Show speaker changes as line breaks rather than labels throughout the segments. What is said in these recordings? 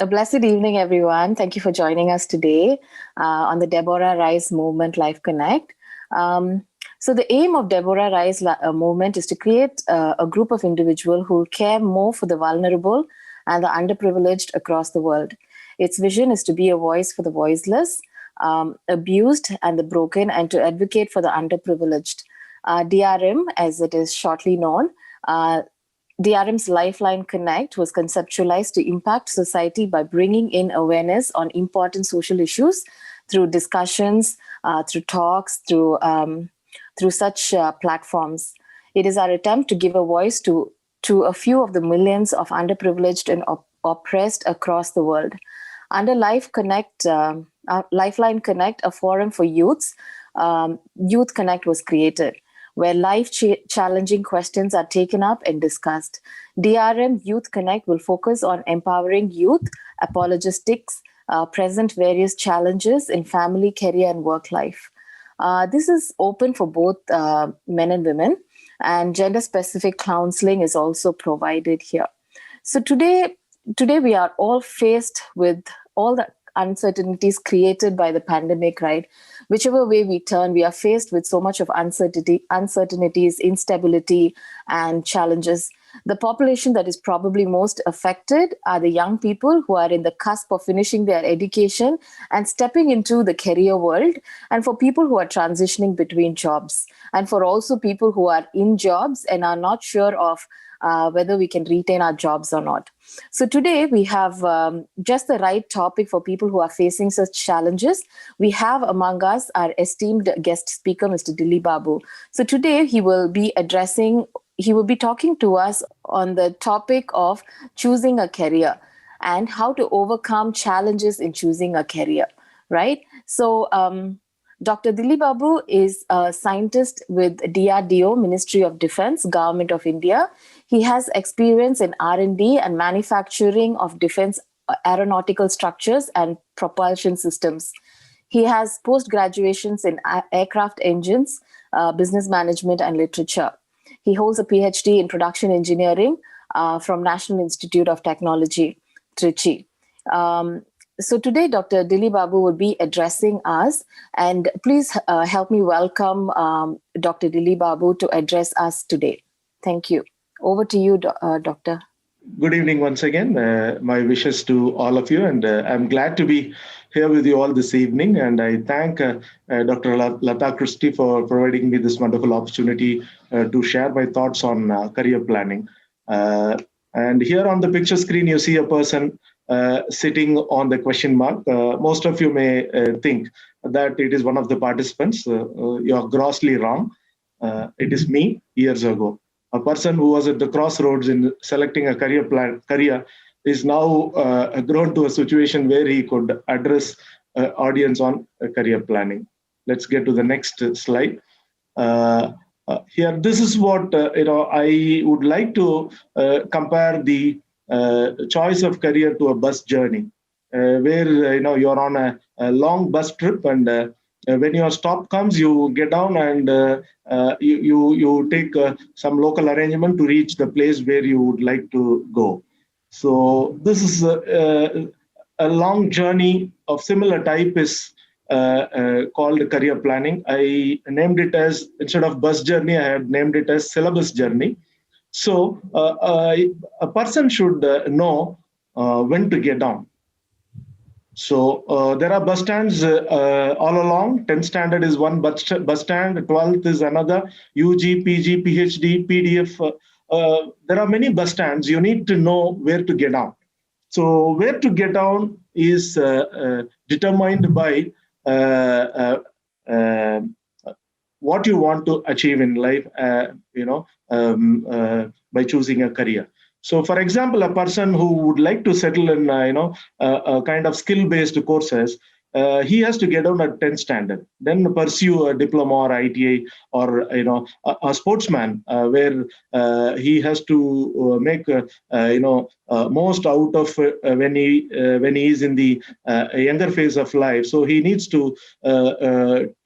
A blessed evening, everyone. Thank you for joining us today on the Deborah Rise Movement Life Connect. So the aim of Deborah Rise Movement is to create a group of individuals who care more for the vulnerable and the underprivileged across the world. Its vision is to be a voice for the voiceless, abused, and the broken, and to advocate for the underprivileged. DRM, as it is shortly known, DRM's Lifeline Connect was conceptualized to impact society by bringing in awareness on important social issues through discussions, through talks, through such platforms. It is our attempt to give a voice to a few of the millions of underprivileged and oppressed across the world. Under Lifeline Connect, a forum for youths, Youth Connect was created, where life-challenging questions are taken up and discussed. DRM Youth Connect will focus on empowering youth, apologetics, present various challenges in family, career, and work life. This is open for both men and women, and gender-specific counseling is also provided here. So today we are all faced with all the uncertainties created by the pandemic, right? Whichever way we turn, we are faced with so much of uncertainties, instability, and challenges. The population that is probably most affected are the young people who are in the cusp of finishing their education and stepping into the career world, and for people who are transitioning between jobs, and for also people who are in jobs and are not sure of whether we can retain our jobs or not. So today we have just the right topic for people who are facing such challenges. We have among us our esteemed guest speaker, Mr. DilliBabu. So today he will be talking to us on the topic of choosing a career and how to overcome challenges in choosing a career, right? So Dr. DilliBabu is a scientist with DRDO, Ministry of Defense, Government of India. He has experience in R&D and manufacturing of defense aeronautical structures and propulsion systems. He has post-graduations in aircraft engines, business management, and literature. He holds a PhD in production engineering from National Institute of Technology, Trichy. So today, Dr. DilliBabu will be addressing us, and please help me welcome Dr. DilliBabu to address us today. Thank you. Over to you, Doctor.
Good evening once again. My wishes to all of you, and I'm glad to be here with you all this evening. And I thank Dr. Lata Christie for providing me this wonderful opportunity to share my thoughts on career planning. And here on the picture screen, you see a person sitting on the question mark. Most of you may think that it is one of the participants. You're grossly wrong. It is me years ago. A person who was at the crossroads in selecting a career is now grown to a situation where he could address audience on career planning. Let's get to the next slide. Here, this is what I would like to compare the choice of career to a bus journey, where you're on a long bus trip, and when your stop comes, you get down and you take some local arrangement to reach the place where you would like to go. So this is a long journey of similar type is called career planning. I named it as, instead of bus journey, I had named it as syllabus journey. So a person should know when to get down. So there are bus stands all along. 10th standard is one bus stand, 12th is another, UG, PG, PhD, PDF. There are many bus stands. You need to know where to get down. So where to get down is determined by what you want to achieve in life, by choosing a career. So, for example, a person who would like to settle in, a kind of skill-based courses, he has to get down at 10th standard, then pursue a diploma or ITI, or a sportsman where he has to make most out of when he is in the younger phase of life. So he needs to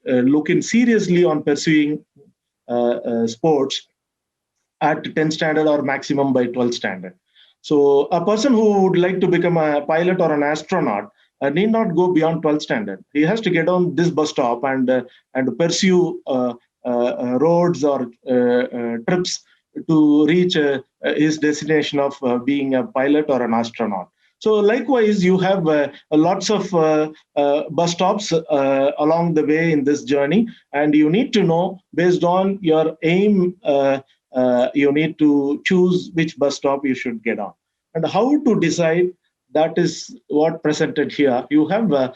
look in seriously on pursuing sports at 10th standard or maximum by 12th standard. So a person who would like to become a pilot or an astronaut need not go beyond 12th standard. He has to get on this bus stop and pursue roads or trips to reach his destination of being a pilot or an astronaut. So likewise, you have lots of bus stops along the way in this journey, and you need to know, based on your aim, you need to choose which bus stop you should get on. And how to decide, that is what presented here. You have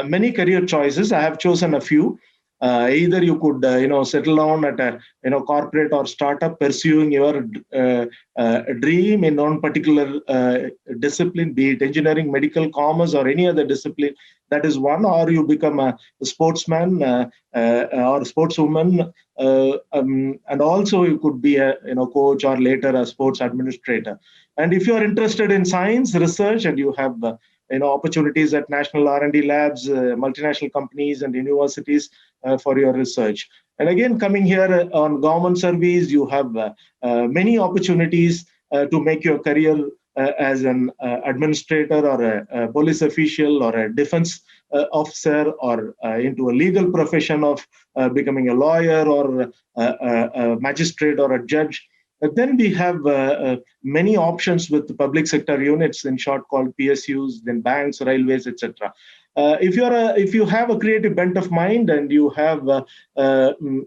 many career choices. I have chosen a few. Either you could settle down at a corporate or startup, pursuing your dream in one particular discipline, be it engineering, medical, commerce, or any other discipline. That is one. Or you become a sportsman or sportswoman, and also you could be a coach, or later a sports administrator. And if you are interested in science research, and you have opportunities at national R&D labs, multinational companies and universities for your research. And again, coming here on government service, you have many opportunities to make your career as an administrator, or a police official, or a defense officer, or into a legal profession of becoming a lawyer, or a magistrate, or a judge. Then we have many options with the public sector units, in short called PSUs, then banks, railways, etc. If you have a creative bent of mind, and you have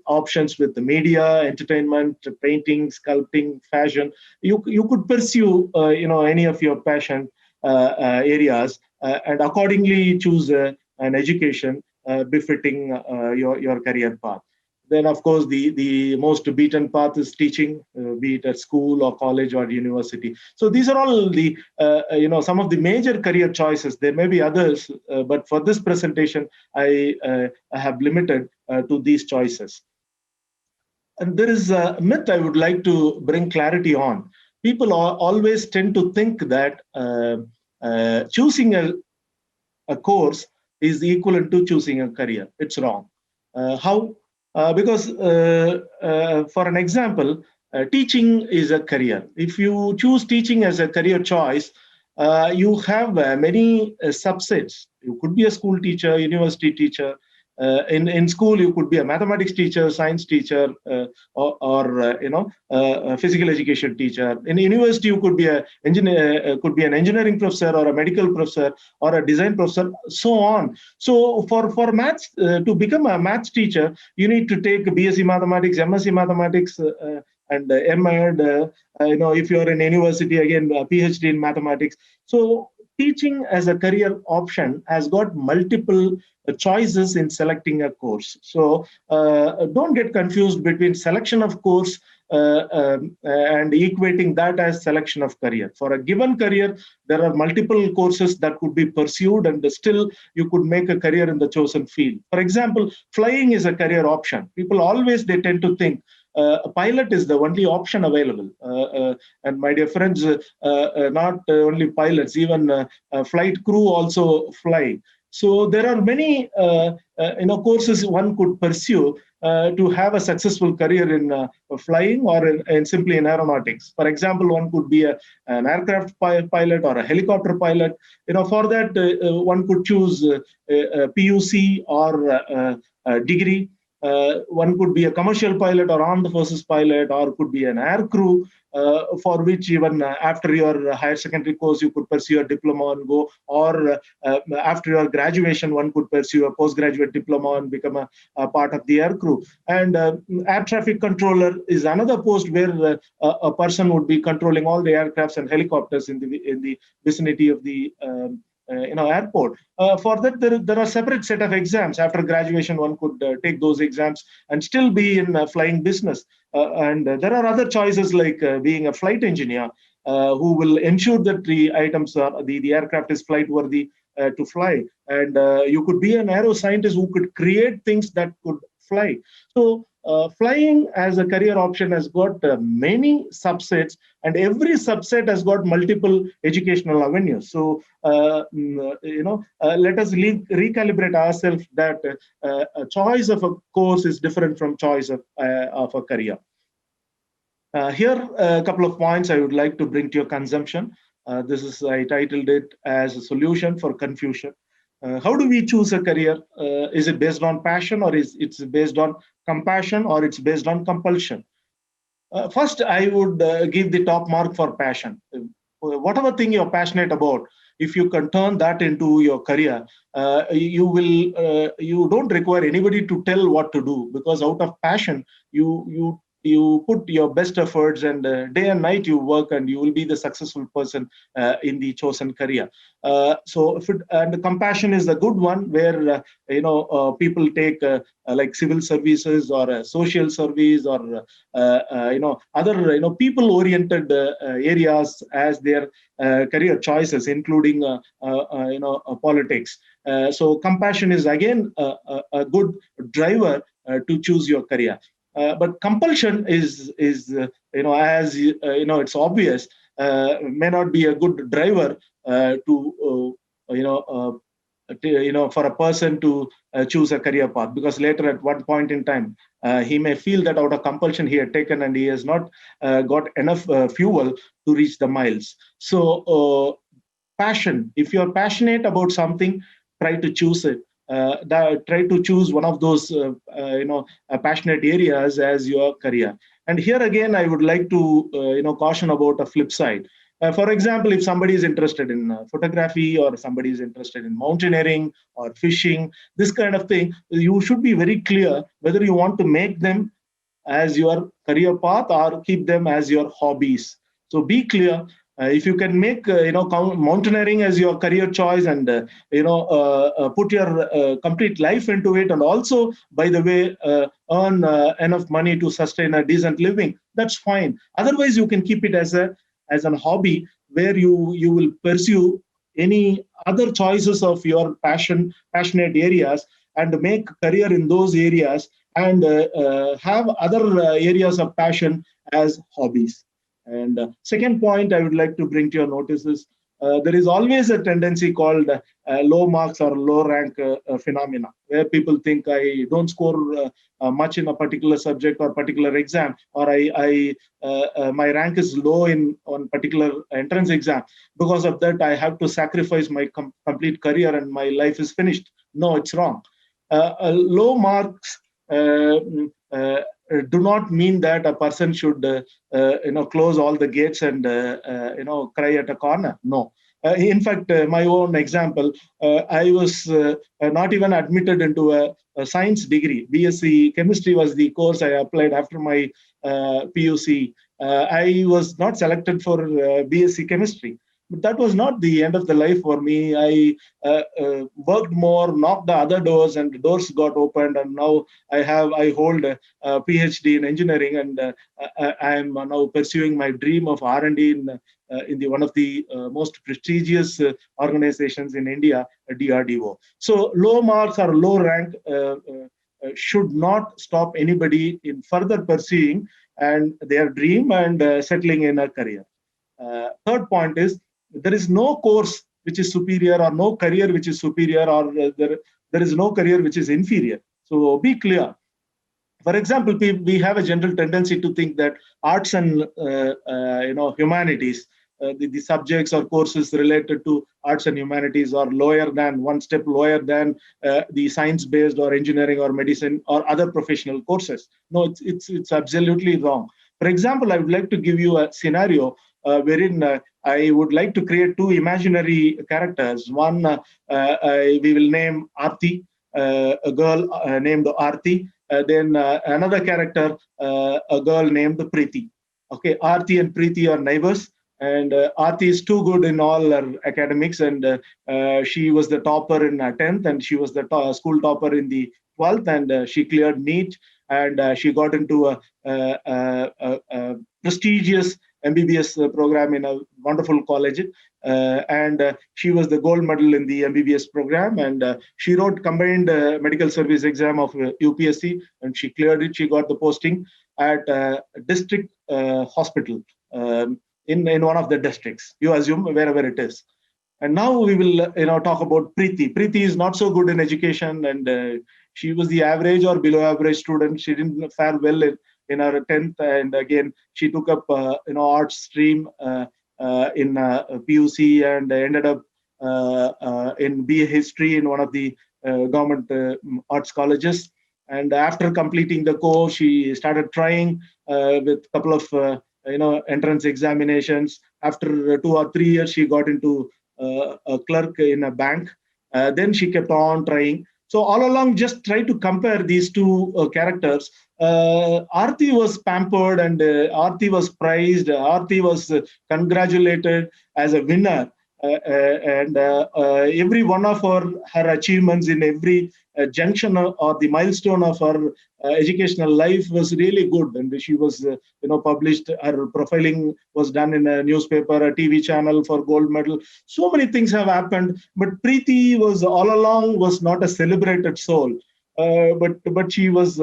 options with the media, entertainment, painting, sculpting, fashion, you could pursue any of your passion areas, and accordingly choose an education befitting your career path. Then, of course, the most beaten path is teaching, be it at school or college or university. So these are all the some of the major career choices. There may be others, but for this presentation, I have limited to these choices. And there is a myth I would like to bring clarity on. People always tend to think that choosing a course is equivalent to choosing a career. It's wrong. How? Because for an example, teaching is a career. If you choose teaching as a career choice, you have many subsets. You could be a school teacher, university teacher. In school, you could be a mathematics teacher, science teacher, or a physical education teacher. In university, you could be an engineering professor, or a medical professor, or a design professor, so on. So for maths, to become a maths teacher, you need to take BSc Mathematics, MSc Mathematics, and MEd. If you're in university, again, PhD in mathematics. So teaching as a career option has got multiple choices in selecting a course. So don't get confused between selection of course and equating that as selection of career. For a given career, there are multiple courses that could be pursued, and still you could make a career in the chosen field. For example, flying is a career option. People always, they tend to think a pilot is the only option available. And my dear friends, not only pilots, even flight crew also fly. So there are many courses one could pursue to have a successful career in flying, or in simply in aeronautics. For example, one could be an aircraft pilot or a helicopter pilot. For that, one could choose a PUC or a degree. One could be a commercial pilot or armed forces pilot, or could be an air crew, for which even after your higher secondary course, you could pursue a diploma and go, or after your graduation, one could pursue a postgraduate diploma and become a part of the air crew. And air traffic controller is another post where a person would be controlling all the aircrafts and helicopters in the vicinity of the airport. For that, there are separate set of exams. After graduation, one could take those exams and still be in flying business. And there are other choices like being a flight engineer, who will ensure that the items are the aircraft is flight worthy to fly. And you could be an Aero Scientist who could create things that could fly. So flying as a career option has got many subsets, and every subset has got multiple educational avenues. So let us recalibrate ourselves that a choice of a course is different from choice of a career. Here, a couple of points I would like to bring to your consumption. I titled it as a solution for confusion. How do we choose a career? Is it based on passion, or is it's based on compassion, or it's based on compulsion? First, I would give the top mark for passion. Whatever thing you're passionate about, if you can turn that into your career, you don't require anybody to tell what to do, because out of passion, you put your best efforts, and day and night you work, and you will be the successful person in the chosen career. And the compassion is the good one, where people take like civil services, or social service, or other people oriented areas as their career choices, including politics. So compassion is again a good driver to choose your career. But compulsion is as it's obvious, may not be a good driver for a person to choose a career path, because later at one point in time he may feel that out of compulsion he had taken, and he has not got enough fuel to reach the miles. So passion, if you're passionate about something, try to choose it. Try to choose one of those passionate areas as your career. And here again I would like to caution about a flip side. For example, if somebody is interested in photography, or somebody is interested in mountaineering or fishing, this kind of thing, you should be very clear whether you want to make them as your career path or keep them as your hobbies. So be clear. If you can make mountaineering as your career choice, and put your complete life into it, and also, by the way, earn enough money to sustain a decent living, that's fine. Otherwise, you can keep it as an hobby, where you will pursue any other choices of your passionate areas, and make career in those areas, and have other areas of passion as hobbies. And second point I would like to bring to your notice is, there is always a tendency called low marks or low rank phenomena, where people think I don't score much in a particular subject or particular exam, or my rank is low on particular entrance exam. Because of that, I have to sacrifice my complete career and my life is finished. No, it's wrong. Low marks do not mean that a person should close all the gates and cry at a corner. No. In fact, my own example, I was not even admitted into a science degree. BSc chemistry was the course I applied after my PUC. I was not selected for BSc chemistry. But that was not the end of the life for me. I worked more, knocked the other doors, and the doors got opened. And now I hold a PhD in engineering, and I am now pursuing my dream of R&D in one of the most prestigious organizations in India, DRDO. So low marks or low rank should not stop anybody in further pursuing and their dream and settling in a career. Third point is, there is no course which is superior, or no career which is superior, or there is no career which is inferior. So be clear. For example, we have a general tendency to think that arts and humanities, the subjects or courses related to arts and humanities are one step lower than the science-based or engineering or medicine or other professional courses. No, it's absolutely wrong. For example, I would like to give you a scenario wherein I would like to create two imaginary characters. One, we will name Aarti, a girl named Aarti. Then another character, a girl named Preeti. Okay, Aarti and Preeti are neighbors, and Aarti is too good in all her academics, and she was the topper in 10th, and she was the school topper in the 12th, and she cleared NEET, and she got into a prestigious MBBS program in a wonderful college, and she was the gold medal in the MBBS program, and she wrote combined medical service exam of UPSC, and she cleared it. She got the posting at district hospital in one of the districts. You assume wherever it is. And now we will talk about Preeti. Preeti is not so good in education, and she was the average or below average student. She didn't fare well in her 10th, and again she took up arts stream in PUC, and ended up in BA History in one of the government arts colleges. And after completing the course, she started trying with a couple of entrance examinations. After 2 or 3 years, she got into a clerk in a bank. Then she kept on trying. So all along, just try to compare these two characters. Aarti was pampered, and Aarti was praised. Aarti was congratulated as a winner. And every one of her achievements in every junction or the milestone of her educational life was really good, and she was published. Her profiling was done in a newspaper, a TV channel for gold medal. So many things have happened, but Preeti was all along was not a celebrated soul. But she was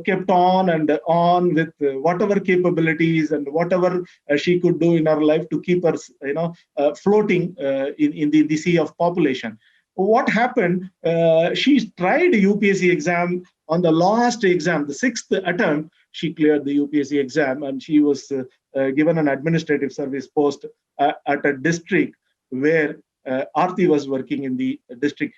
kept on and on with whatever capabilities and whatever she could do in her life to keep her floating in the sea of population. What happened? She tried UPSC exam. On the last exam, the 6th attempt, she cleared the UPSC exam, and she was given an administrative service post at a district where Aarti was working in the district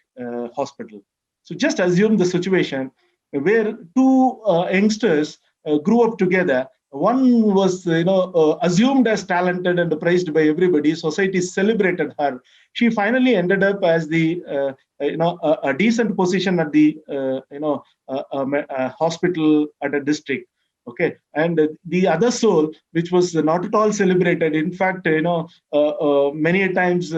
hospital. So just assume the situation where two youngsters grew up together. One was, assumed as talented and praised by everybody. Society celebrated her. She finally ended up as the, a decent position at the, hospital at a district. Okay, and the other soul, which was not at all celebrated, in fact, many times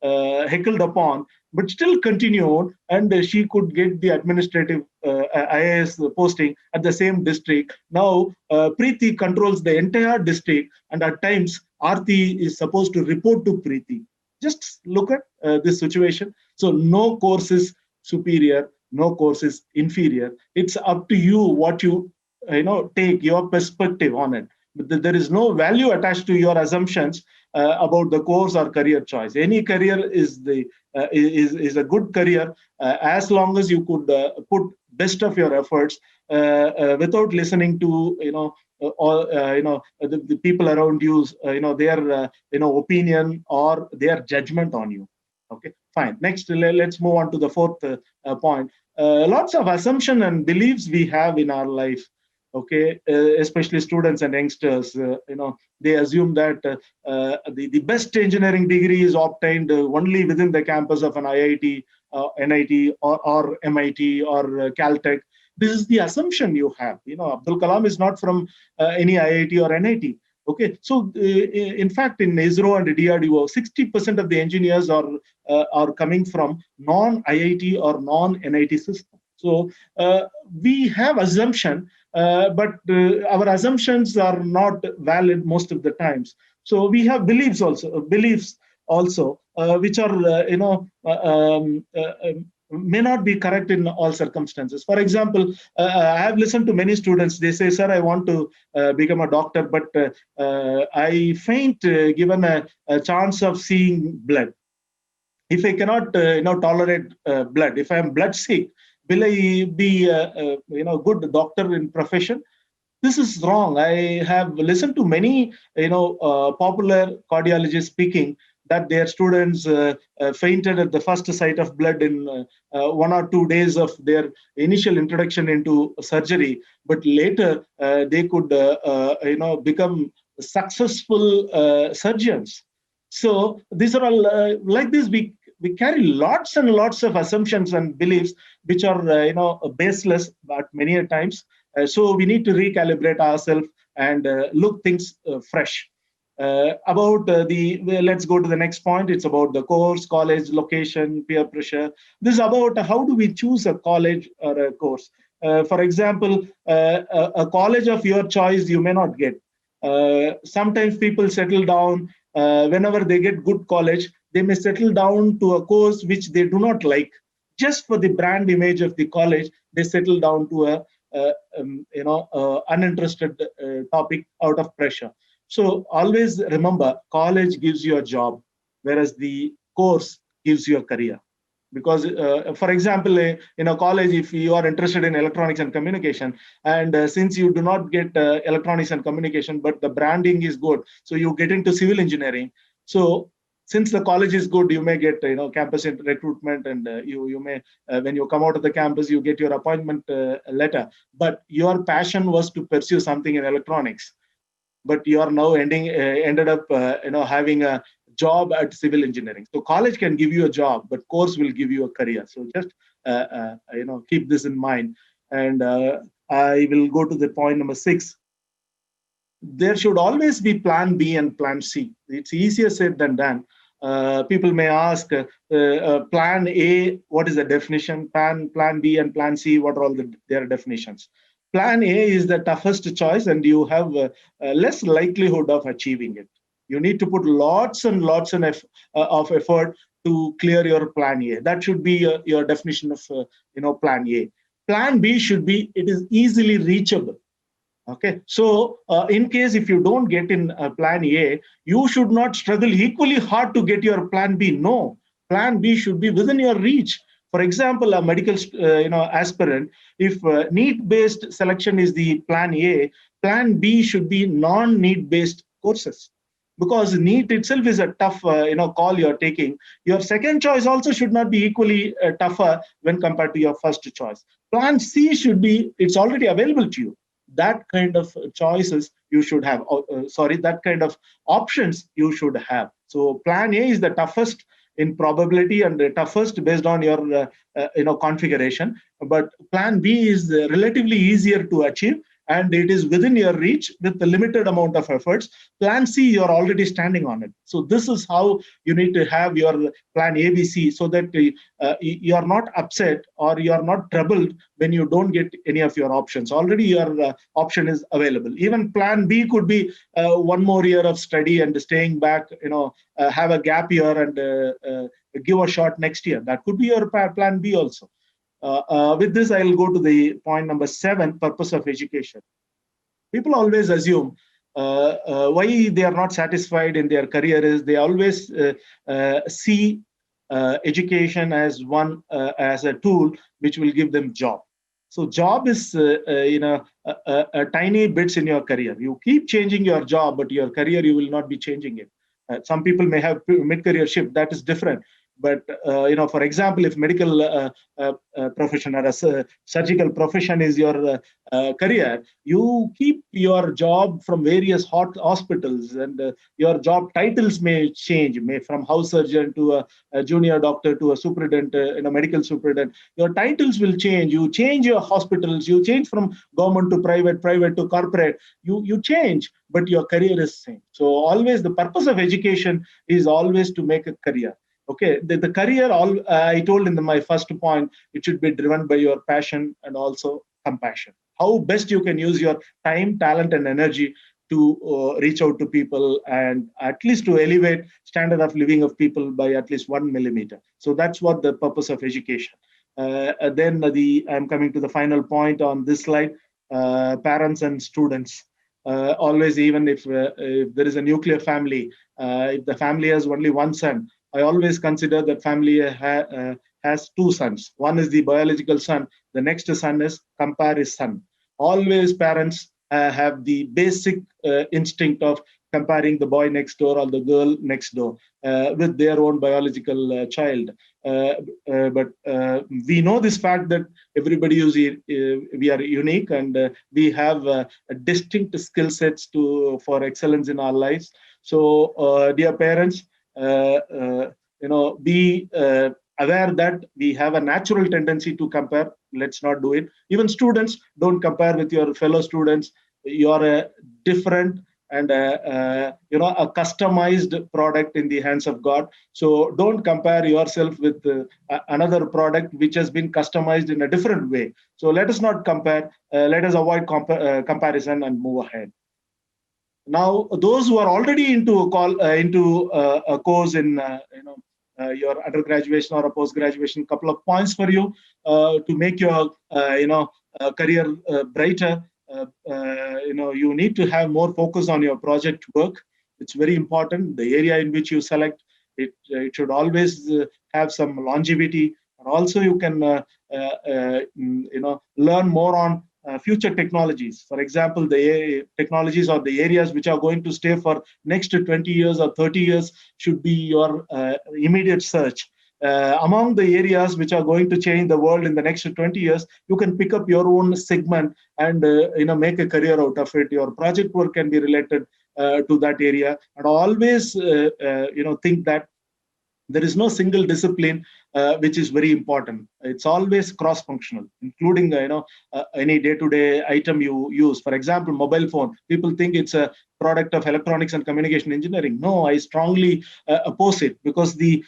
heckled upon, but still continued, and she could get the administrative IAS posting at the same district. Now, Preeti controls the entire district, and at times, Aarti is supposed to report to Preeti. Just look at this situation. So, no course is superior, no course is inferior. It's up to you what you take your perspective on it. But there is no value attached to your assumptions about the course or career choice. Any career is a good career as long as you could put best of your efforts without listening to the people around you, their opinion or their judgment on you. Okay, fine. Next, let's move on to the fourth point. Lots of assumption and beliefs we have in our life. Okay, especially students and youngsters, they assume that the best engineering degree is obtained only within the campus of an IIT, NIT, or MIT, or Caltech. This is the assumption you have. Abdul Kalam is not from any IIT or NIT. Okay, so in fact, in ISRO and DRDO, 60% of the engineers are coming from non-IIT or non-NIT system. So we have assumption. But our assumptions are not valid most of the times. So we have beliefs also, which are may not be correct in all circumstances. For example, I have listened to many students. They say, "Sir, I want to become a doctor, but I faint given a chance of seeing blood. If I cannot tolerate blood, if I am blood sick, will I be a good doctor in profession?" This is wrong. I have listened to many popular cardiologists speaking that their students fainted at the first sight of blood in 1 or 2 days of their initial introduction into surgery, but later they could become successful surgeons. So these are all like this. We carry lots and lots of assumptions and beliefs which are baseless, but many a times. So we need to recalibrate ourselves and look things fresh. Let's go to the next point. It's about the course, college, location, peer pressure. This is about how do we choose a college or a course. For example, a college of your choice you may not get. Sometimes people settle down whenever they get good college. They may settle down to a course which they do not like. Just for the brand image of the college, they settle down to a uninterested topic out of pressure. So always remember, college gives you a job, whereas the course gives you a career. Because, for example, in a college, if you are interested in electronics and communication, and since you do not get electronics and communication, but the branding is good, so you get into civil engineering. So since the college is good, you may get campus recruitment, and you may when you come out of the campus, you get your appointment letter. But your passion was to pursue something in electronics, but you are now ended up having a job at civil engineering. So college can give you a job, but course will give you a career. So just keep this in mind. And I will go to the point number 6. There should always be plan B and plan C. It's easier said than done. People may ask, plan A, what is the definition? Plan B and plan C, what are all their definitions? Plan A is the toughest choice, and you have less likelihood of achieving it. You need to put lots and lots of effort to clear your plan A. That should be your definition of plan A. Plan B should be, it is easily reachable. Okay, so in case if you don't get in plan A, you should not struggle equally hard to get your plan B. No, plan B should be within your reach. For example, a medical aspirant, if need-based selection is the plan A, plan B should be non-need-based courses. Because NEET itself is a tough call you're taking. Your second choice also should not be equally tougher when compared to your first choice. Plan C should be, it's already available to you. That kind of choices you should have. That kind of options you should have. So plan A is the toughest in probability and the toughest based on your configuration. But plan B is relatively easier to achieve, and it is within your reach with a limited amount of efforts. Plan C, you're already standing on it. So this is how you need to have your plan ABC, so that you're not upset or you're not troubled when you don't get any of your options. Already your option is available. Even plan B could be one more year of study and staying back, have a gap year and give a shot next year. That could be your plan B also. With this, I'll go to the point number 7, purpose of education. People always assume why they are not satisfied in their career is they always see education as as a tool which will give them job. So job is a tiny bits in your career. You keep changing your job, but your career you will not be changing it. Some people may have mid-career shift. That is different. But for example, if medical profession or a surgical profession is your career, you keep your job from various hospitals, and your job titles may change, from house surgeon to a junior doctor to a superintendent, medical superintendent. Your titles will change. You change your hospitals. You change from government to private, private to corporate. You change, but your career is same. So always the purpose of education is always to make a career. Okay, the career, I told in my first point, it should be driven by your passion and also compassion. How best you can use your time, talent, and energy to reach out to people and at least to elevate standard of living of people by at least 1 millimeter. So that's what the purpose of education. Then I'm coming to the final point on this slide, parents and students. Always, even if there is a nuclear family, if the family has only one son, I always consider that family has two sons. One is the biological son. The next son is comparison. Always parents have the basic instinct of comparing the boy next door or the girl next door with their own biological child. But we know this fact that everybody is we are unique, and we have distinct skill sets for excellence in our lives. So, dear parents, be aware that we have a natural tendency to compare. Let's not do it. Even students, don't compare with your fellow students. You are a different and a customized product in the hands of God. So don't compare yourself with another product which has been customized in a different way. So let us not compare. Let us avoid comparison and move ahead. Now, those who are already into a course in your undergraduation or a post-graduation, couple of points for you to make your career brighter. You need to have more focus on your project work. It's very important. The area in which you select, It should always have some longevity, and also you can learn more on future technologies. For example, the technologies or the areas which are going to stay for next 20 years or 30 years should be your immediate search. Among the areas which are going to change the world in the next 20 years, you can pick up your own segment and make a career out of it. Your project work can be related to that area, and always think that there is no single discipline which is very important. It's always cross-functional, including any day-to-day item you use. For example, mobile phone. People think it's a product of electronics and communication engineering. No, I strongly oppose it, because the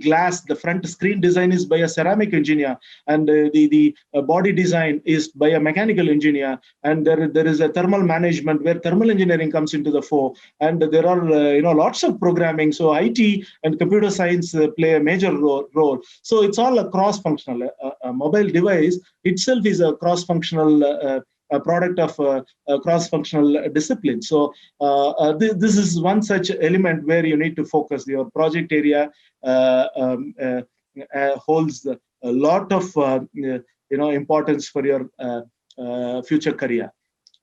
glass, the front screen design is by a ceramic engineer, and the body design is by a mechanical engineer, and there is a thermal management where thermal engineering comes into the fore, and there are lots of programming. So IT and computer science play a major role. So it's all a cross-functional. A mobile device itself is a cross-functional a product of a cross-functional discipline. So this is one such element where you need to focus. Your project area holds a lot of importance for your future career.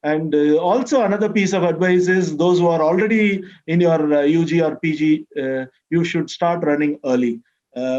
And also another piece of advice is, those who are already in your UG or PG, you should start running early.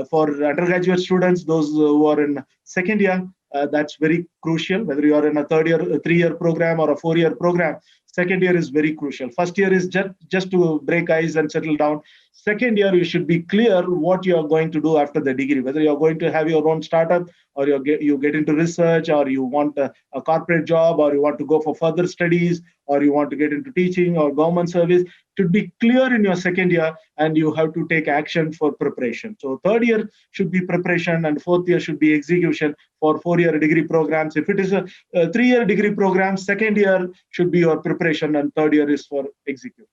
For undergraduate students, those who are in second year, that's very crucial. Whether you are in a 3-year program or a 4-year program, second year is very crucial. First year is just to break ice and settle down. Second year, you should be clear what you are going to do after the degree, whether you are going to have your own startup, or you get into research, or you want a corporate job, or you want to go for further studies, or you want to get into teaching or government service. It should be clear in your second year, and you have to take action for preparation. So third year should be preparation, and fourth year should be execution for 4-year degree programs. If it is a 3-year degree program, second year should be your preparation, and third year is for execution.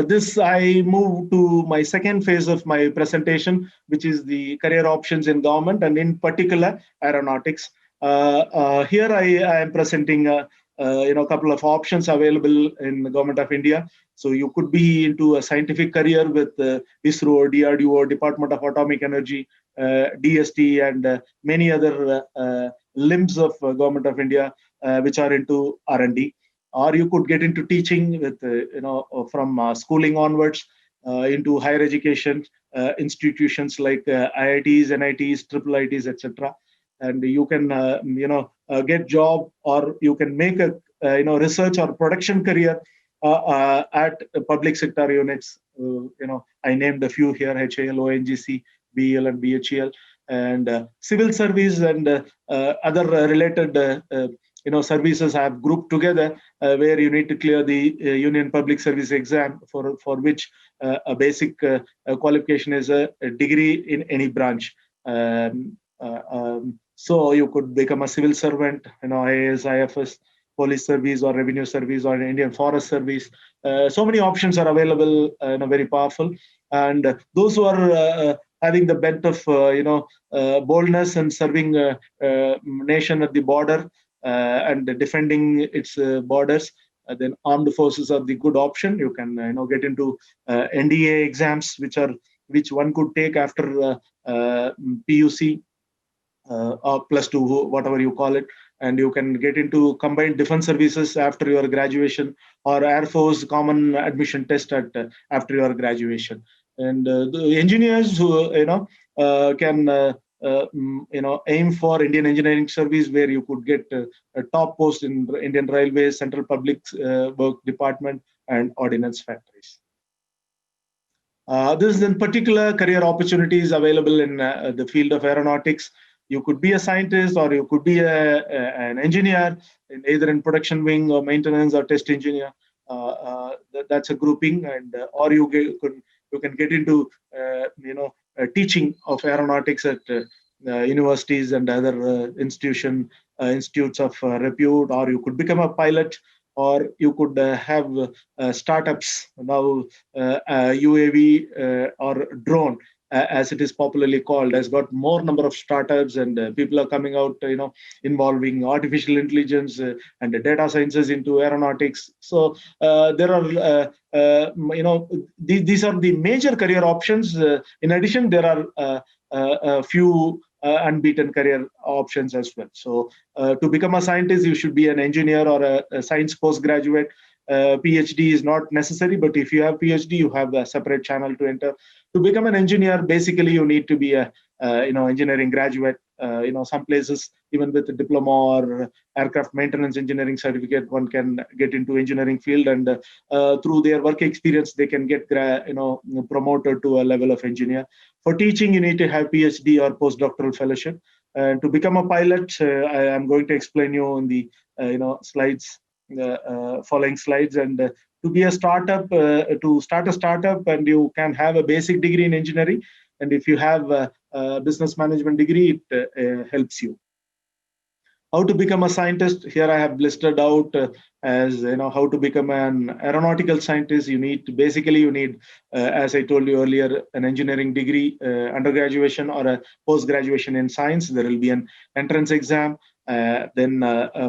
This I move to my second phase of my presentation, which is the career options in government, and in particular aeronautics. Here I am presenting a couple of options available in the Government of India. So you could be into a scientific career with ISRO, DRDO, Department of Atomic Energy, DST, and many other limbs of Government of India which are into R&D. Or you could get into teaching with, from schooling onwards into higher education institutions like IITs, NITs, triple ITs, etc. And you can, get job, or you can make a, research or production career at public sector units. I named a few here: HAL, ONGC, BEL, and BHEL, and civil service and other related services have grouped together, where you need to clear the Union Public Service exam, for which a basic qualification is a degree in any branch. So you could become a civil servant, IAS, IFS, police service, or revenue service, or Indian Forest Service. So many options are available, very powerful. And those who are having the bent of boldness and serving nation at the border, and defending its borders, then armed forces are the good option. You can get into NDA exams, which one could take after PUC or +2, whatever you call it, and you can get into combined defense services after your graduation, or Air Force common admission test after your graduation. And the engineers who can aim for Indian Engineering Service, where you could get a top post in Indian Railways, Central Public Work Department, and Ordnance Factories. This is in particular career opportunities available in the field of aeronautics. You could be a scientist, or you could be an engineer, either in production wing or maintenance or test engineer. That's a grouping, and or you can get into teaching of aeronautics at universities and other institutes of repute, or you could become a pilot, or you could have startups now, UAV or drone. as it is popularly called, has got more number of startups, and people are coming out, involving artificial intelligence and the data sciences into aeronautics. So there are, these are the major career options. In addition, there are a few unbeaten career options as well. So to become a scientist, you should be an engineer or a science postgraduate. PhD is not necessary, but if you have PhD, you have a separate channel to enter. To become an engineer, basically you need to be a engineering graduate. Some places even with a diploma or aircraft maintenance engineering certificate, one can get into engineering field, and through their work experience, they can get promoted to a level of engineer. For teaching, you need to have PhD or postdoctoral fellowship. And to become a pilot, I am going to explain you in the slides. Following slides, and to be a startup, to start a startup, and you can have a basic degree in engineering, and if you have a business management degree, it helps you. How to become a scientist? Here I have listed out as how to become an aeronautical scientist. You need as I told you earlier, an engineering degree, undergraduation or a post-graduation in science. There will be an entrance exam, then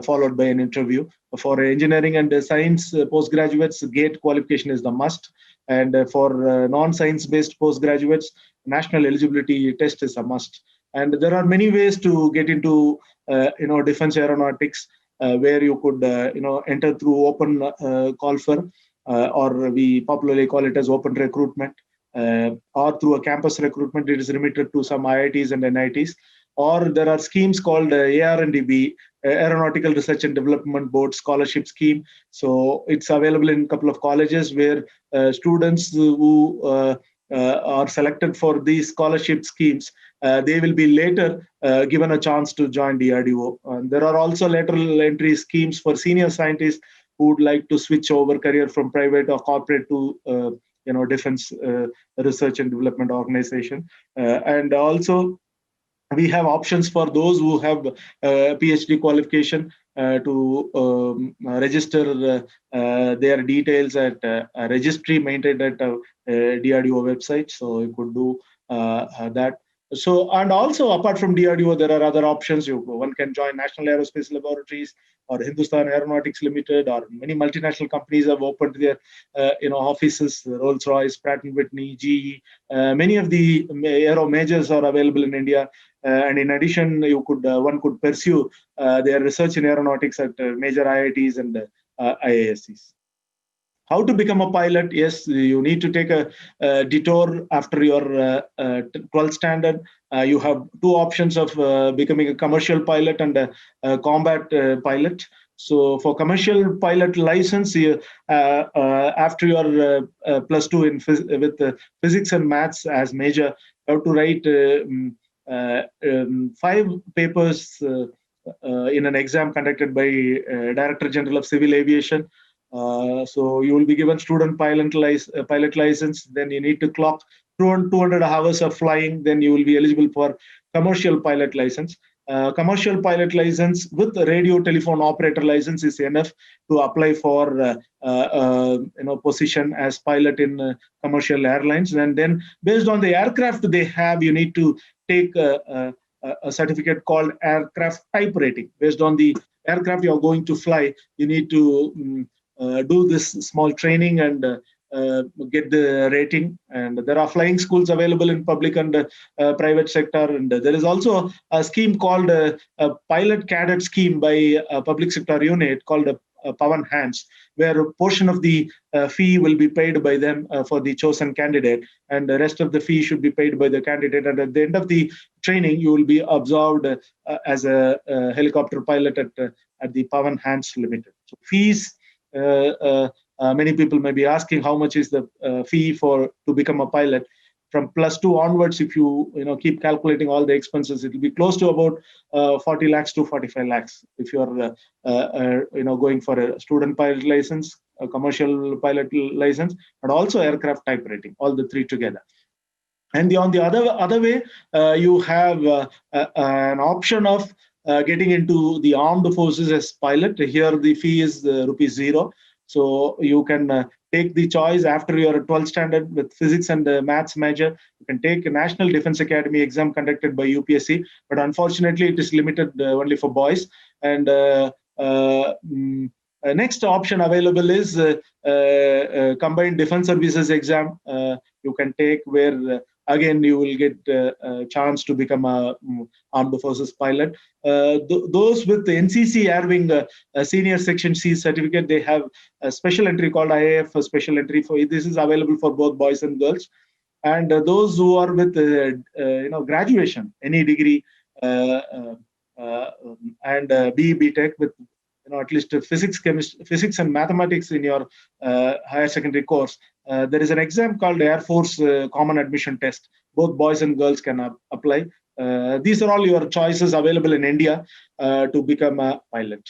followed by an interview. For engineering and science postgraduates, GATE qualification is the must, and for non-science based postgraduates, national eligibility test is a must. And there are many ways to get into defense aeronautics, where you could enter through open call for, or we popularly call it as open recruitment, or through a campus recruitment. It is limited to some IITs and NITs, or there are schemes called AR&DB, Aeronautical Research and Development Board Scholarship Scheme. So it's available in a couple of colleges where students who are selected for these scholarship schemes, they will be later given a chance to join DRDO. And there are also lateral entry schemes for senior scientists who would like to switch over career from private or corporate to defense research and development organization. And also we have options for those who have PhD qualification to register their details at a registry maintained at a DRDO website. So you could do that. So, and also apart from DRDO, there are other options. One can join National Aerospace Laboratories or Hindustan Aeronautics Limited, or many multinational companies have opened their offices. Rolls-Royce, Pratt & Whitney, GE. Many of the aero majors are available in India. And in addition, one could pursue their research in aeronautics at major IITs and IISCs. How to become a pilot? Yes, you need to take a detour after your 12th standard. You have two options of becoming a commercial pilot and a combat pilot. So for commercial pilot license, after your +2 with physics and maths as major, you have to write 5 papers in an exam conducted by Director General of Civil Aviation. So you will be given student pilot license. Then you need to clock 200 hours of flying. Then you will be eligible for commercial pilot license. Commercial pilot license with a radio telephone operator license is enough to apply for position as pilot in commercial airlines. And then based on the aircraft they have, you need to take a certificate called aircraft type rating. Based on the aircraft you are going to fly, you need to do this small training and get the rating. And there are flying schools available in public and private sector. And there is also a scheme called a pilot cadet scheme by a public sector unit called a Pavan Hands, where a portion of the fee will be paid by them for the chosen candidate, and the rest of the fee should be paid by the candidate. And at the end of the training, you will be observed as a helicopter pilot at the Pavan Hands Limited. So fees. Many people may be asking how much is the fee to become a pilot. From +2 onwards, if you keep calculating all the expenses, it will be close to about 40 lakhs to 45 lakhs if you are going for a student pilot license, a commercial pilot license, and also aircraft type rating, all the three together. And on the other way, you have an option of getting into the armed forces as pilot. Here the fee is ₹0. So you can take the choice after your 12th standard with physics and maths major. You can take a National Defense Academy exam conducted by UPSC, but unfortunately it is limited only for boys. And next option available is combined defense services exam. You can take where again you will get a chance to become a armed forces pilot. Those with the NCC Air Wing senior section C certificate, they have a special entry called IAF, a special entry for this is available for both boys and girls. And those who are with graduation, any degree, and BE Tech with at least physics, chemistry, physics and mathematics in your higher secondary course, there is an exam called Air Force Common Admission Test. Both boys and girls can apply. These are all your choices available in India to become a pilot.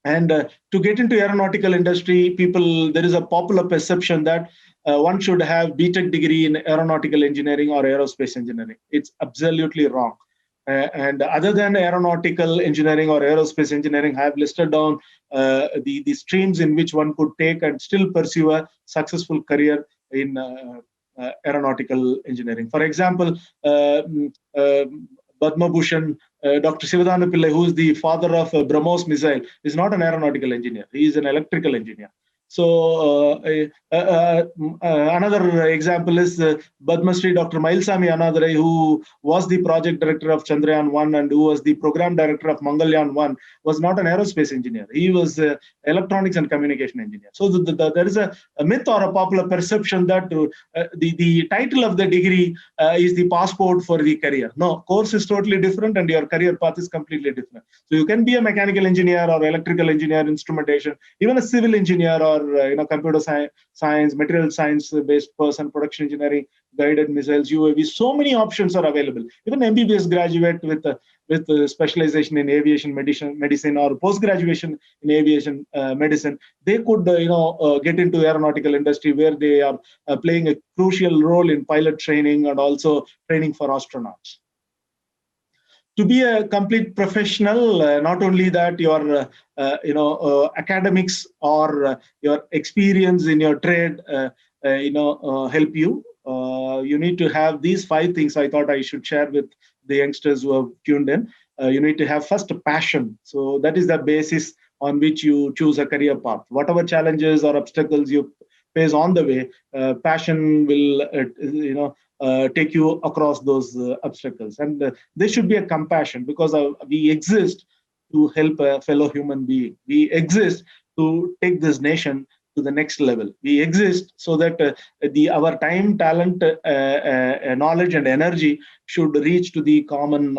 And to get into aeronautical industry, there is a popular perception that one should have BTech degree in aeronautical engineering or aerospace engineering. It's absolutely wrong. And other than aeronautical engineering or aerospace engineering, I have listed down the streams in which one could take and still pursue a successful career in aeronautical engineering. For example, Padma Bhushan, Dr. Sivadana Pillai, who is the father of BrahMos missile, is not an aeronautical engineer. He is an electrical engineer. So another example is Padma Shri Dr. Mailsamy Anadrai, who was the project director of Chandrayaan-1 and who was the program director of Mangalyaan-1, was not an aerospace engineer. He was electronics and communication engineer. So there is a myth or a popular perception that the title of the degree is the passport for the career. No, course is totally different and your career path is completely different. So you can be a mechanical engineer or electrical engineer, instrumentation, even a civil engineer or computer science, material science based person, production engineering, guided missiles, UAV. So many options are available. Even MBBS graduate with specialization in aviation medicine or post graduation in aviation medicine, they could get into aeronautical industry where they are playing a crucial role in pilot training and also training for astronauts. To be a complete professional, not only that your academics or your experience in your trade help you. You need to have these 5 things I thought I should share with the youngsters who have tuned in. You need to have first a passion. So that is the basis on which you choose a career path. Whatever challenges or obstacles you face on the way, passion will take you across those obstacles. And there should be a compassion because we exist to help a fellow human being. We exist to take this nation to the next level. We exist so that our time, talent, knowledge, and energy should reach to the common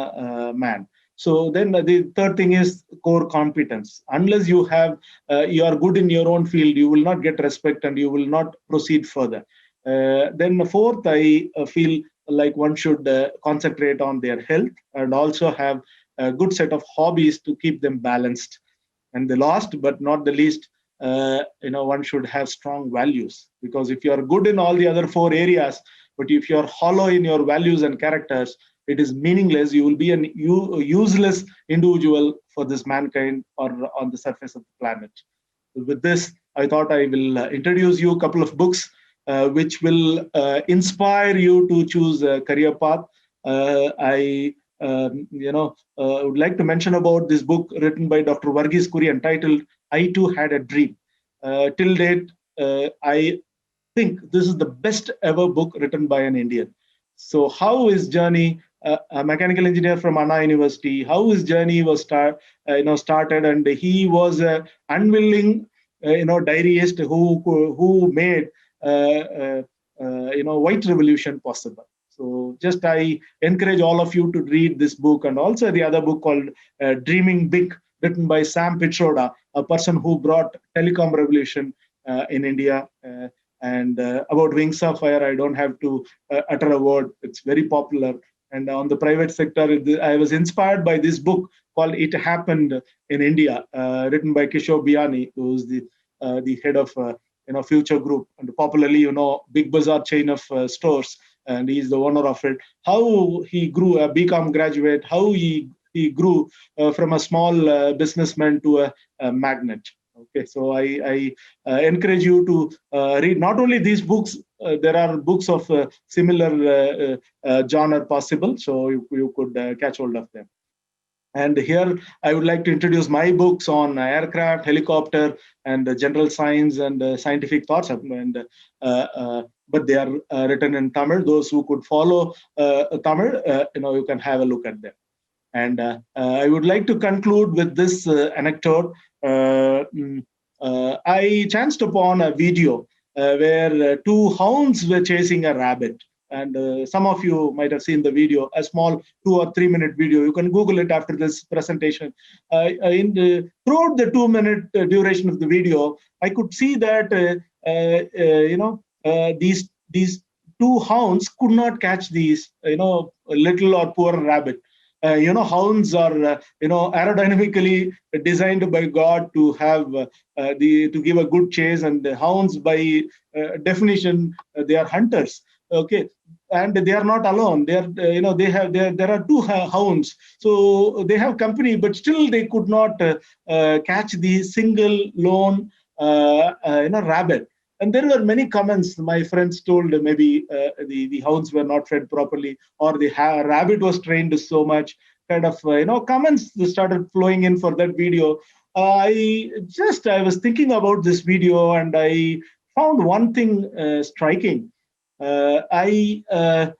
man. So then the third thing is core competence. Unless you are good in your own field, you will not get respect and you will not proceed further. Then the fourth, I feel like one should concentrate on their health and also have a good set of hobbies to keep them balanced. And the last but not the least, one should have strong values, because if you are good in all the other 4 areas, but if you are hollow in your values and characters, it is meaningless. You will be a useless individual for this mankind or on the surface of the planet. With this, I thought I will introduce you a couple of books which will inspire you to choose a career path. I would like to mention about this book written by Dr. Varghese Kuri entitled I Too Had a Dream. Till date, I think this is the best ever book written by an Indian. So how his journey, a mechanical engineer from Anna University, how his journey was started, and he was an unwilling diarist who made white revolution possible. So just I encourage all of you to read this book, and also the other book called Dreaming Big, written by Sam Pitroda, a person who brought telecom revolution in India. And about Wings of Fire, I don't have to utter a word. It's very popular. And on the private sector, I was inspired by this book called It Happened in India, written by Kishore Biani, who's the head of Future Group, and popularly, Big Bazaar chain of stores, and he's the owner of it. How he grew, a BCom graduate, how he grew from a small businessman to a magnate. Okay, so I encourage you to read not only these books. There are books of similar genre possible, so you could catch hold of them. And here I would like to introduce my books on aircraft, helicopter, and general science and scientific thoughts. But they are written in Tamil. Those who could follow Tamil, you can have a look at them. And I would like to conclude with this anecdote. I chanced upon a video where two hounds were chasing a rabbit. And some of you might have seen the video, a small 2 or 3 minute video. You can Google it after this presentation. Throughout the 2 minute duration of the video, I could see that these two hounds could not catch these little or poor rabbit. Hounds are aerodynamically designed by God to have to give a good chase, and the hounds by definition they are hunters. Okay, and they are not alone. They are there are two hounds, so they have company, but still they could not catch the single lone rabbit. And there were many comments. My friends told maybe the hounds were not fed properly, or the rabbit was trained so much. Kind of comments started flowing in for that video. I was thinking about this video, and I found one thing striking. I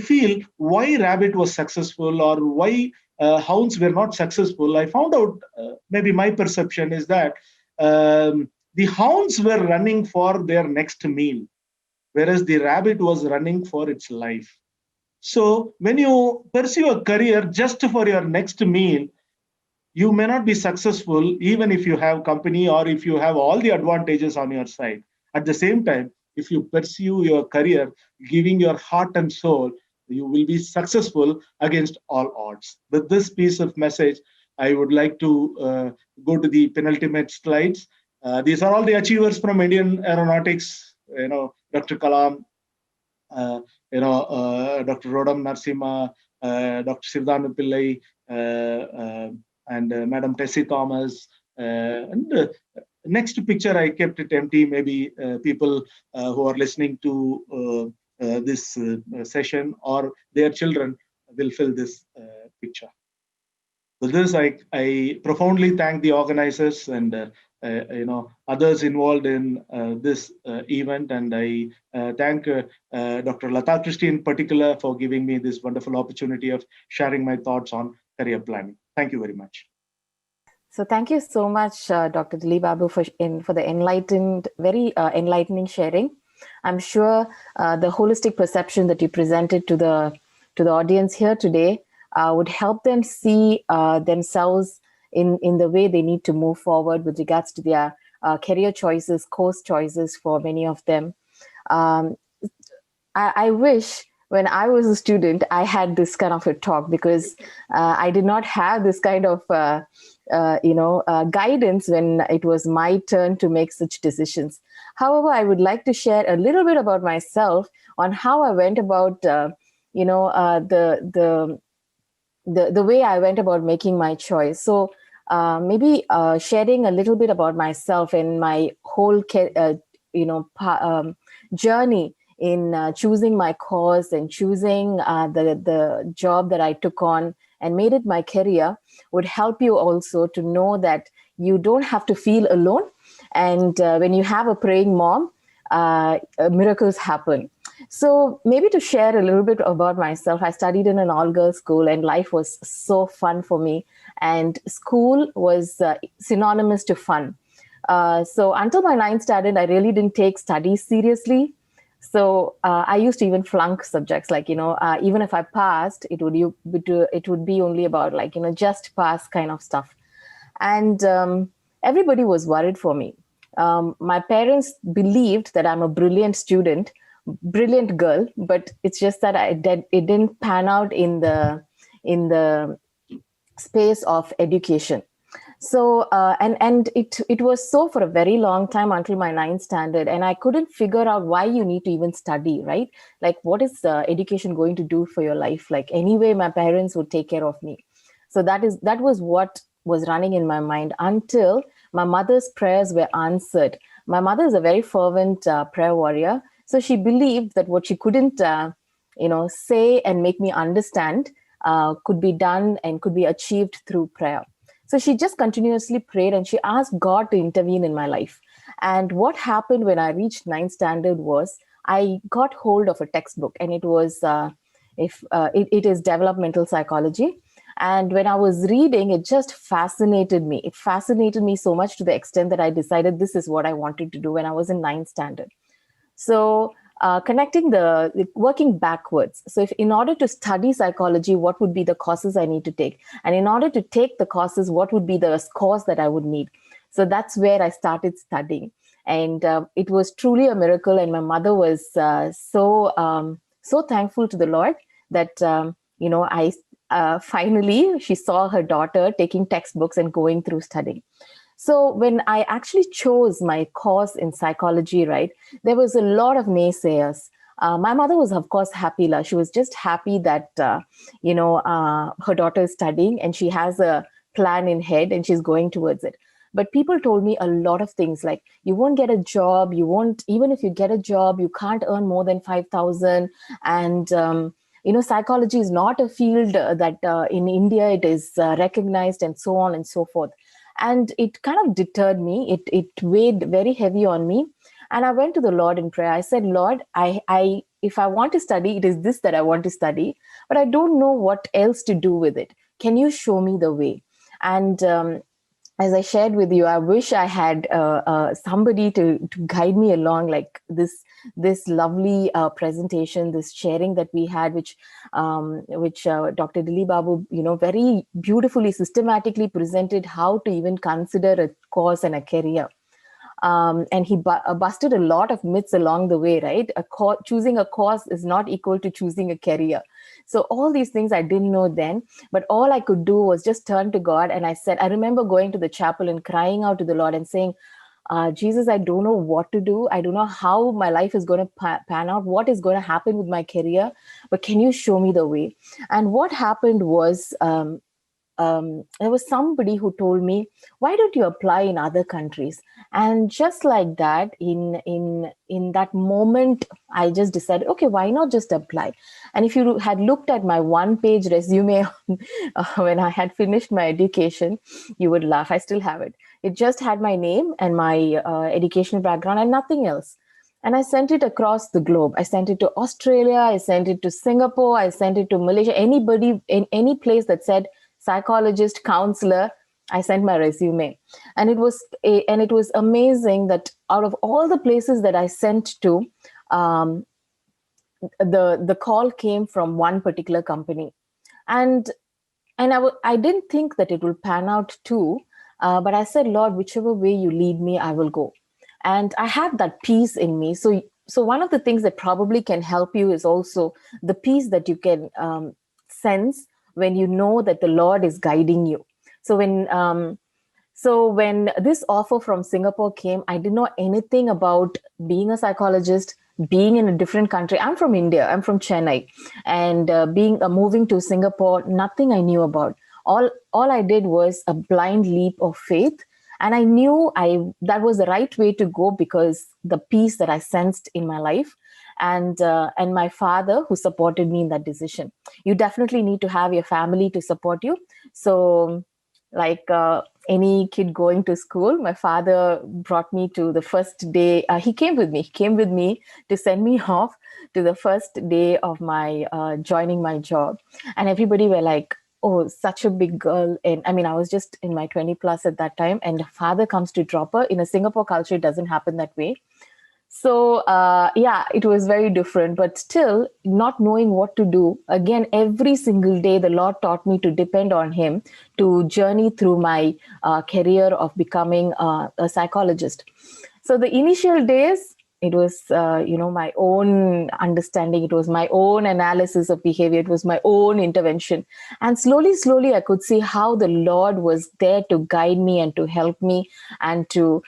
feel why rabbit was successful or why hounds were not successful. I found out maybe my perception is that. The hounds were running for their next meal, whereas the rabbit was running for its life. So when you pursue a career just for your next meal, you may not be successful even if you have company or if you have all the advantages on your side. At the same time, if you pursue your career, giving your heart and soul, you will be successful against all odds. With this piece of message, I would like to go to the penultimate slides. These are all the achievers from Indian Aeronautics. Dr. Kalam, Dr. Rodam Narsimha, Dr. Sirdhanu Pillai, and Madam Tessie Thomas. Next picture, I kept it empty. Maybe people who are listening to this session or their children will fill this picture. With this, I profoundly thank the organizers and others involved in this event, and I thank Dr. Lata Christie in particular for giving me this wonderful opportunity of sharing my thoughts on career planning. Thank you very much.
So thank you so much, Dr. DilliBabu, for the very enlightening sharing. I'm sure the holistic perception that you presented to the audience here today would help them see themselves in the way they need to move forward with regards to their career choices, course choices for many of them. I wish when I was a student, I had this kind of a talk, because I did not have this kind of guidance when it was my turn to make such decisions. However, I would like to share a little bit about myself on how I went about, the way I went about making my choice. So maybe sharing a little bit about myself and my whole journey in choosing my course and choosing the job that I took on and made it my career would help you also to know that you don't have to feel alone. And when you have a praying mom, miracles happen. So maybe to share a little bit about myself, I studied in an all-girls school and life was so fun for me. And school was synonymous to fun. So until my 9th standard, I really didn't take studies seriously. So I used to even flunk subjects, like, even if I passed, it would be only about just pass kind of stuff. And everybody was worried for me. My parents believed that I'm a brilliant student, brilliant girl, but it's just that it didn't pan out in the space of education. So and it was so for a very long time until my 9th standard, and I couldn't figure out why you need to even study, right? Like, what is education going to do for your life? Like, anyway, my parents would take care of me. So that was what was running in my mind until my mother's prayers were answered. My mother is a very fervent prayer warrior. So she believed that what she couldn't, say and make me understand could be done and could be achieved through prayer. So she just continuously prayed and she asked God to intervene in my life. And what happened when I reached ninth standard was I got hold of a textbook, and it was it is developmental psychology. And when I was reading, it just fascinated me. It fascinated me so much to the extent that I decided this is what I wanted to do when I was in ninth standard. So connecting working backwards. So if in order to study psychology, what would be the courses I need to take? And in order to take the courses, what would be the scores that I would need? So that's where I started studying. And it was truly a miracle. And my mother was so thankful to the Lord that, I finally, she saw her daughter taking textbooks and going through studying. So when I actually chose my course in psychology, right, there was a lot of naysayers. My mother was, of course, happy. She was just happy that, her daughter is studying and she has a plan in head and she's going towards it. But people told me a lot of things like, you won't get a job. You won't, even if you get a job, you can't earn more than 5,000. And, psychology is not a field that in India it is recognized, and so on and so forth. And it kind of deterred me. It weighed very heavy on me. And I went to the Lord in prayer. I said, Lord, I if I want to study, it is this that I want to study, but I don't know what else to do with it. Can you show me the way? And as I shared with you, I wish I had somebody to guide me along, like this lovely presentation, this sharing that we had, which Dr. DilliBabu, very beautifully, systematically presented how to even consider a course and a career. And he busted a lot of myths along the way, right? Choosing a course is not equal to choosing a career. So all these things I didn't know then, but all I could do was just turn to God. And I remember going to the chapel and crying out to the Lord and saying, Jesus, I don't know what to do. I don't know how my life is going to pan out, what is going to happen with my career, but can you show me the way? And what happened was, there was somebody who told me, why don't you apply in other countries? And just like that, in that moment, I just decided, okay, why not just apply? And if you had looked at my one-page resume when I had finished my education, you would laugh. I still have it. It just had my name and my educational background and nothing else. And I sent it across the globe. I sent it to Australia. I sent it to Singapore. I sent it to Malaysia. Anybody in any place that said psychologist, counselor, I sent my resume. And it was amazing that out of all the places that I sent to, the call came from one particular company. And I didn't think that it will pan out too, but I said, Lord, whichever way you lead me, I will go. And I have that peace in me. So one of the things that probably can help you is also the peace that you can sense when you know that the Lord is guiding you. So when this offer from Singapore came, I didn't know anything about being a psychologist, being in a different country. I'm from India. I'm from Chennai, and moving to Singapore, nothing I knew about. All I did was a blind leap of faith, and I knew that was the right way to go because the peace that I sensed in my life, and my father who supported me in that decision. You definitely need to have your family to support you. So, like any kid going to school, my father brought me to the first day. He came with me to send me off to the first day of my joining my job. And everybody were like, oh, such a big girl. And I mean, I was just in my 20 plus at that time, and father comes to drop her. In a Singapore culture, it doesn't happen that way. So, it was very different, but still not knowing what to do. Again, every single day, the Lord taught me to depend on him to journey through my career of becoming a psychologist. So the initial days, it was, my own understanding. It was my own analysis of behavior. It was my own intervention. And slowly, I could see how the Lord was there to guide me and to help me and to,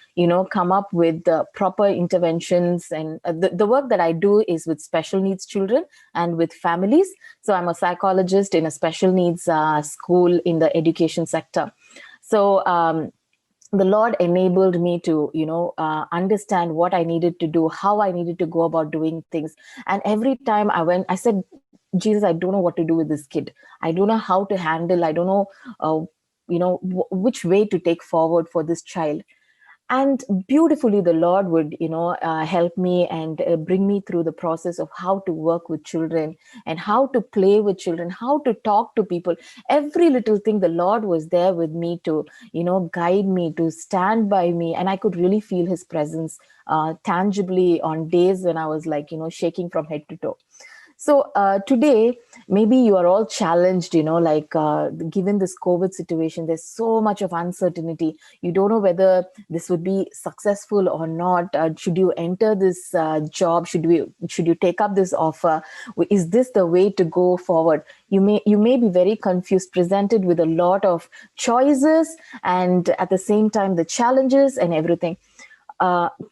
come up with the proper interventions. And the work that I do is with special needs children and with families. So I'm a psychologist in a special needs school in the education sector. So, the Lord enabled me to, understand what I needed to do, how I needed to go about doing things. And every time I said, Jesus, I don't know what to do with this kid. I don't know how to handle. I don't know, which way to take forward for this child. And beautifully the Lord would help me and bring me through the process of how to work with children and how to play with children, how to talk to people. Every little thing, the Lord was there with me to guide me, to stand by me, and I could really feel his presence tangibly on days when I was like shaking from head to toe. So today, maybe you are all challenged, given this COVID situation, there's so much of uncertainty. You don't know whether this would be successful or not. Should you enter this job? Should you take up this offer? Is this the way to go forward? You may be very confused, presented with a lot of choices, and at the same time, the challenges and everything.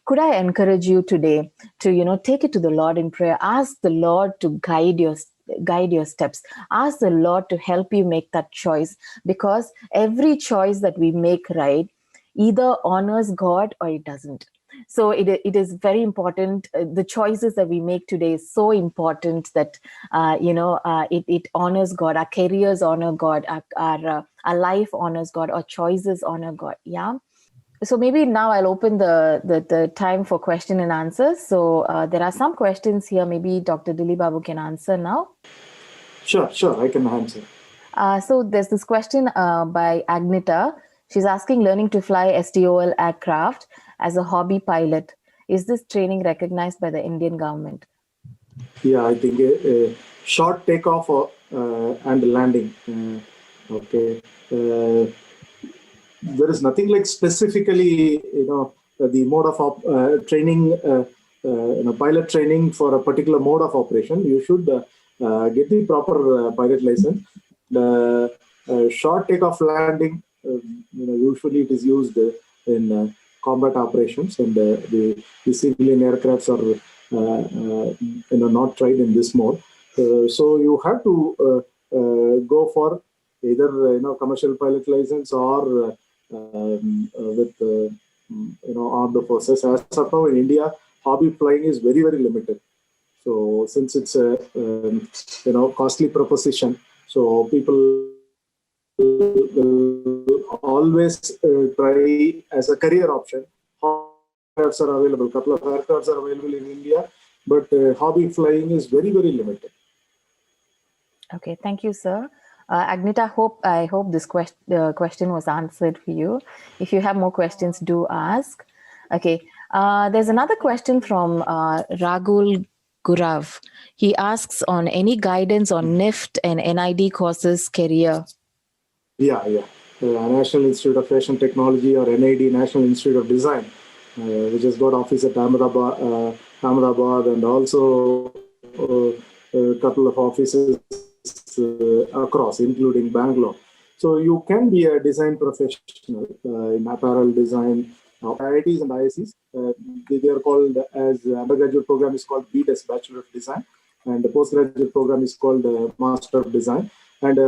Could I encourage you today to take it to the Lord in prayer? Ask the Lord to guide your steps. Ask the Lord to help you make that choice, because every choice that we make, right, either honors God or it doesn't. So it is very important. The choices that we make today is so important that it honors God. Our careers honor God. Our life honors God. Our choices honor God. Yeah. So maybe now I'll open the time for question and answers. So there are some questions here. Maybe Dr. DilliBabu can answer now.
Sure, I can answer.
So there's this question by Agnita. She's asking, learning to fly STOL aircraft as a hobby pilot. Is this training recognized by the Indian government?
Yeah, I think a short takeoff and landing. Okay. There is nothing like specifically, the mode of training, pilot training for a particular mode of operation. You should get the proper pilot license. The short takeoff landing, usually it is used in combat operations, and the civilian aircrafts are not tried in this mode. So you have to go for either commercial pilot license or with armed forces. As of now in India, hobby flying is very, very limited. So since it's a costly proposition, so people will always try as a career option. Aircrafts are available. A couple of aircrafts are available in India, but hobby flying is very, very limited.
Okay, thank you, sir. Agnita, I hope this question was answered for you. If you have more questions, do ask. Okay, there's another question from Ragul Gurav. He asks on any guidance on NIFT and NID courses career.
Yeah. National Institute of Fashion Technology, or NID, National Institute of Design, which has got office at Ahmedabad, and also a couple of offices across, including Bangalore. So you can be a design professional in apparel design. IITs and ISCs, they are called, as undergraduate program is called BDES, Bachelor of Design, and the postgraduate program is called Master of Design. And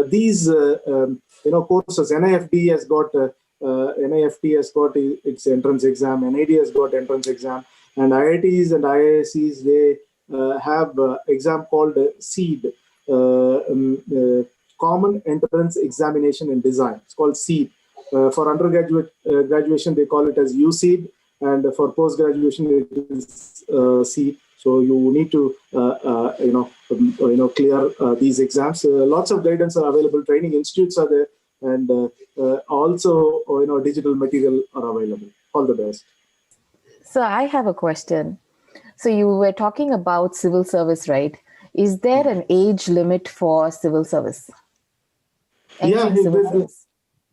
these courses, NIFT has got its entrance exam, NID has got entrance exam, and IITs and IISCs, they have exam called SEED, Common Entrance Examination in Design. It's called SEED. For undergraduate graduation, they call it as USEED, and for post-graduation, it is SEED. So you need to, clear these exams. Lots of guidance are available. Training institutes are there, and also, digital material are available. All the best.
So I have a question. So you were talking about civil service, right? Is there an age limit for civil service?
Yeah, there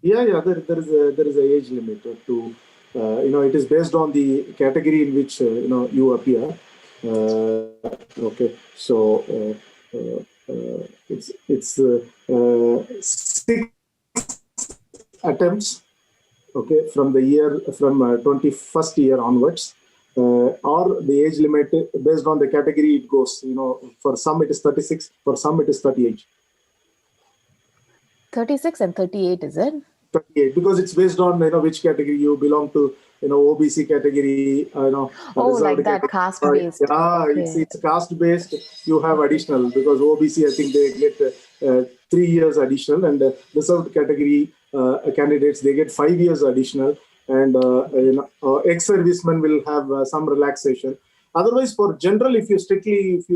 is a age limit to, it is based on the category in which you appear. Okay, so it's 6 attempts. Okay, from 21st year onwards, or the age limit based on the category it goes. For some it is 36, for some it is 38.
36 and 38, is it?
38, because it's based on which category you belong to, OBC category,
Oh, like that, caste based.
Yeah,
Okay.
it's caste based. You have additional, because OBC, I think they get 3 years additional, and reserved category candidates, they get 5 years additional, and ex-servicemen will have some relaxation. Otherwise, for general, if you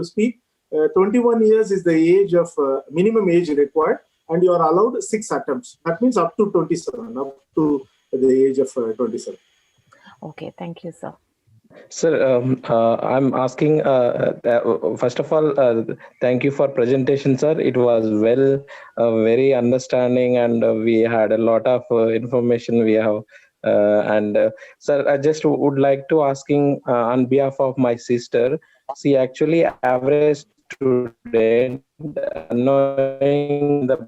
speak, 21 years is the age of minimum age required, and you are allowed 6 attempts. That means up to 27, up to the age of 27.
Okay, thank you, sir.
Sir, I'm asking, first of all, thank you for presentation, sir. It was very understanding, and we had a lot of information we have. Sir, I just would like to asking on behalf of my sister. She actually average student, knowing the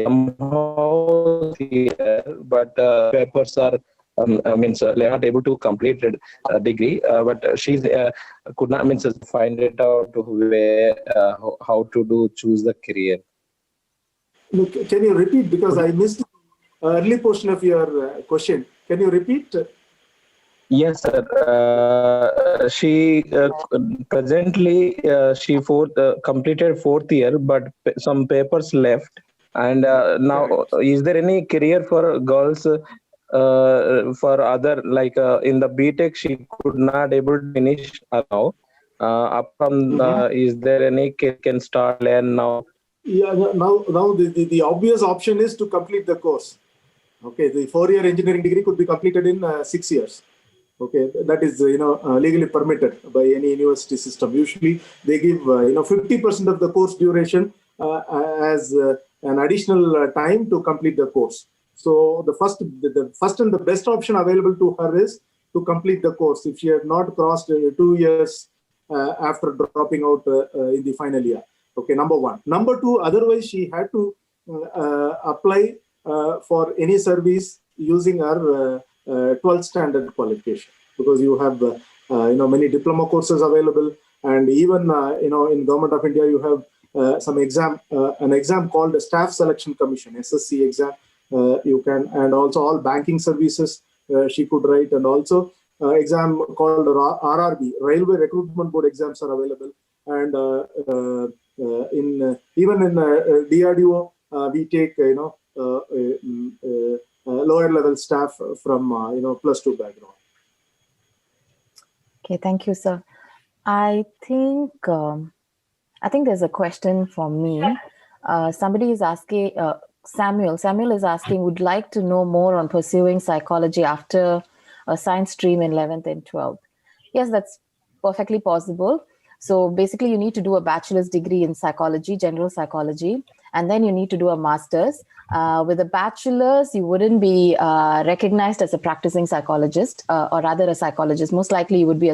somehow here, but papers are means they're not able to complete a degree, but she's could not find it out where how to choose the career.
Look, can you repeat, because I missed the early portion of your question? Can you repeat?
Yes, sir. She presently she completed 4th year, but some papers left. And now, is there any career for girls? For other, like in the BTech, she could not able to finish now. Up from is there any can start learn now?
Yeah, now the obvious option is to complete the course. Okay, the 4-year engineering degree could be completed in 6 years. Okay, that is legally permitted by any university system. Usually, they give 50% of the course duration as an additional time to complete the course. So the first and the best option available to her is to complete the course if she had not crossed 2 years after dropping out in the final year. Okay, number one. Number two, otherwise she had to apply for any service using her 12th standard qualification, because you have many diploma courses available, and even in Government of India you have some exam, an exam called the Staff Selection Commission, SSC exam. You can, and also all banking services she could write, and also exam called RRB, Railway Recruitment Board exams are available, and even in DRDO we take lower level staff from +2 background.
Okay, thank you, sir. I think there's a question for me. Somebody is asking. Samuel is asking, would like to know more on pursuing psychology after a science stream in 11th and 12th. Yes, that's perfectly possible. So basically, you need to do a bachelor's degree in psychology, general psychology, and then you need to do a master's. With a bachelor's, you wouldn't be recognized as a practicing psychologist, or rather a psychologist. Most likely, you would be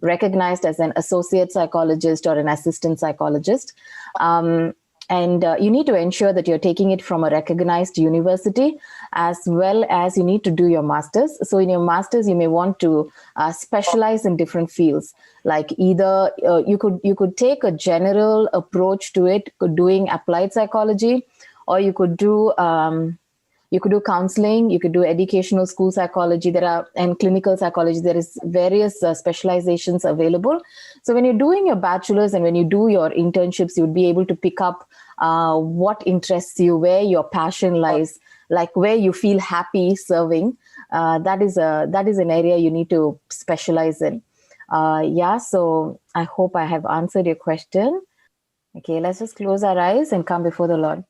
recognized as an associate psychologist or an assistant psychologist. And you need to ensure that you're taking it from a recognized university, as well as you need to do your master's. So in your master's, you may want to specialize in different fields. Like either you could take a general approach to it, doing applied psychology, or you could do counseling, you could do educational school psychology, and clinical psychology. There is various specializations available. So when you're doing your bachelor's and when you do your internships, you'd be able to pick up what interests you, where your passion lies, like where you feel happy serving. That is an area you need to specialize in. So I hope I have answered your question. Okay, let's just close our eyes and come before the Lord.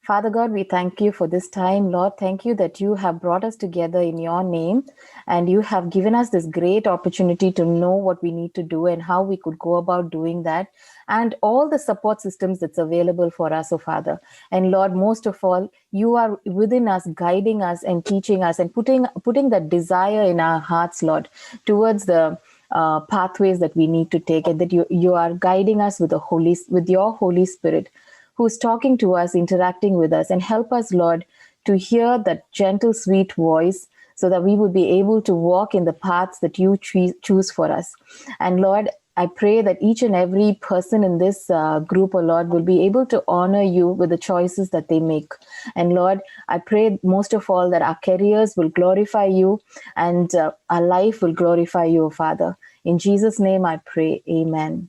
Father God, we thank you for this time. Lord, thank you that you have brought us together in your name, and you have given us this great opportunity to know what we need to do and how we could go about doing that, and all the support systems that's available for us, oh Father. And Lord, most of all, you are within us, guiding us and teaching us and putting that desire in our hearts, Lord, towards the pathways that we need to take, and that you are guiding us with your Holy Spirit, who's talking to us, interacting with us, and help us, Lord, to hear that gentle, sweet voice, so that we would be able to walk in the paths that you choose for us. And Lord, I pray that each and every person in this group, oh Lord, will be able to honor you with the choices that they make. And Lord, I pray most of all that our careers will glorify you and our life will glorify you, Father. In Jesus' name I pray, amen.